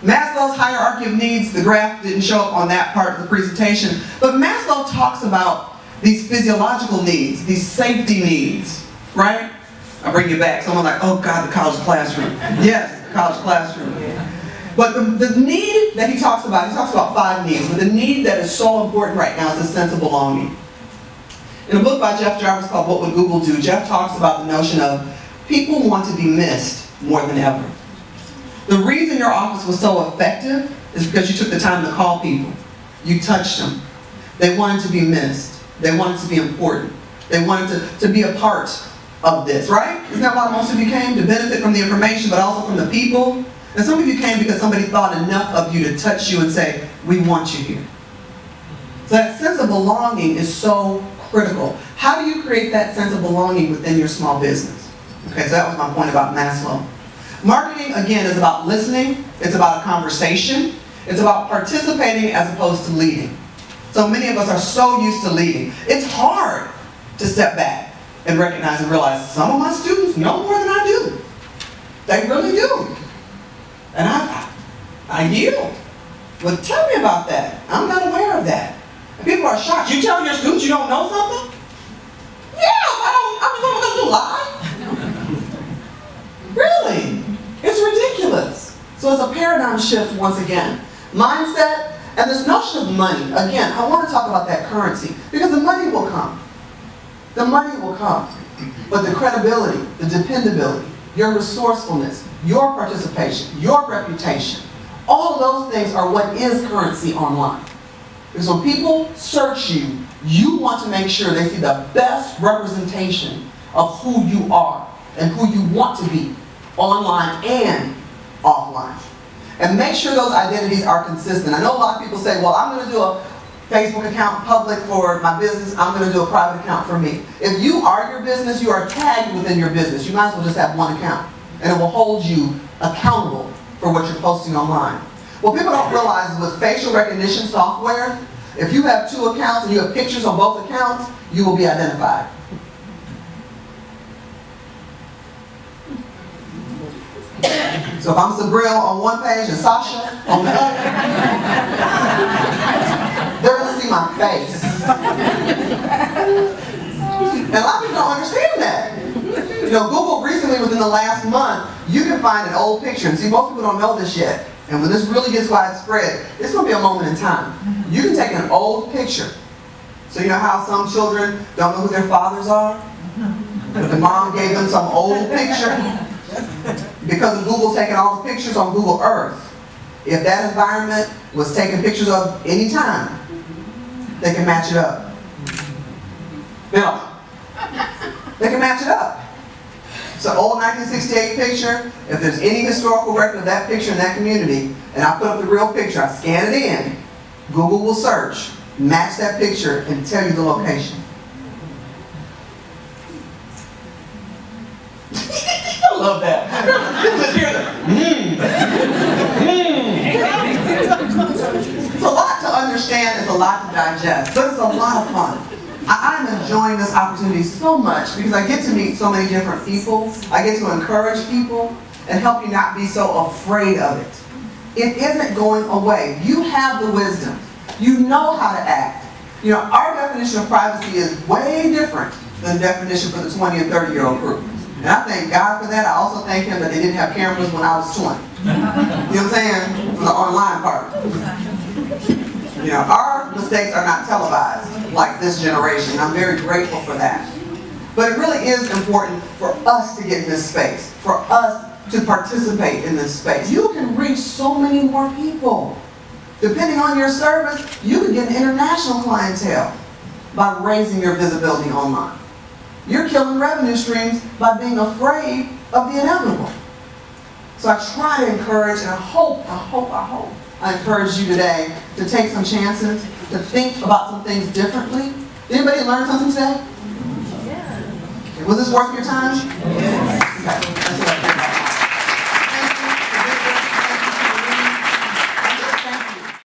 Maslow's hierarchy of needs, the graph didn't show up on that part of the presentation, but Maslow talks about these physiological needs, these safety needs, right? I'll bring you back. Someone like, oh God, the college classroom. Yes, the college classroom. But the need that he talks about 5 needs, but the need that is so important right now is a sense of belonging. In a book by Jeff Jarvis called What Would Google Do, Jeff talks about the notion of people want to be missed more than ever. The reason your office was so effective is because you took the time to call people. You touched them. They wanted to be missed. They wanted to be important. They wanted to be a part of this, right? Isn't that why most of you came? To benefit from the information, but also from the people? And some of you came because somebody thought enough of you to touch you and say, we want you here. So that sense of belonging is so critical. How do you create that sense of belonging within your small business? Okay, so that was my point about Maslow. Marketing, again, is about listening. It's about a conversation. It's about participating as opposed to leading. So many of us are so used to leading. It's hard to step back and recognize and realize some of my students know more than I do. They really do. And I yield. Well, tell me about that. I'm not aware of that. And people are shocked. You tell your students you don't know something? Yeah, I'm just going to lie. Really? It's ridiculous. So it's a paradigm shift once again. Mindset and this notion of money. Again, I want to talk about that currency because the money will come. The money will come. But the credibility, the dependability, your resourcefulness, your participation, your reputation, all of those things are what is currency online. Because when people search you, you want to make sure they see the best representation of who you are and who you want to be online and offline. And make sure those identities are consistent. I know a lot of people say, well, I'm going to do a Facebook account public for my business. I'm going to do a private account for me. If you are your business, you are tagged within your business. You might as well just have one account. And it will hold you accountable for what you're posting online. What people don't realize is with facial recognition software, if you have 2 accounts and you have pictures on both accounts, you will be identified. So if I'm Sabril on one page and Sasha on the other, they're going to see my face. And a lot of people don't understand that. You know, Google recently, within the last month, you can find an old picture. And see, most people don't know this yet. And when this really gets widespread, it's going to be a moment in time. You can take an old picture. So you know how some children don't know who their fathers are? But the mom gave them some old picture. Because of Google taking all the pictures on Google Earth, if that environment was taking pictures of any time, they can match it up. You know, they can match it up. It's an old 1968 picture. If there's any historical record of that picture in that community, and I put up the real picture, I scan it in, Google will search, match that picture, and tell you the location. I love that. Just hear the It's a lot to understand, it's a lot to digest, but it's a lot of fun. I'm enjoying this opportunity so much because I get to meet so many different people. I get to encourage people and help you not be so afraid of it. It isn't going away. You have the wisdom. You know how to act. You know, our definition of privacy is way different than the definition for the 20 and 30-year-old group. And I thank God for that. I also thank Him that they didn't have cameras when I was 20. You know what I'm saying? For the online part. You know, our mistakes are not televised like this generation. I'm very grateful for that. But it really is important for us to get in this space, for us to participate in this space. You can reach so many more people. Depending on your service, you can get an international clientele by raising your visibility online. You're killing revenue streams by being afraid of the inevitable. So I try to encourage, and I hope I encourage you today to take some chances, to think about some things differently. Did anybody learn something today? Yeah. Was this worth your time? Yes. Okay.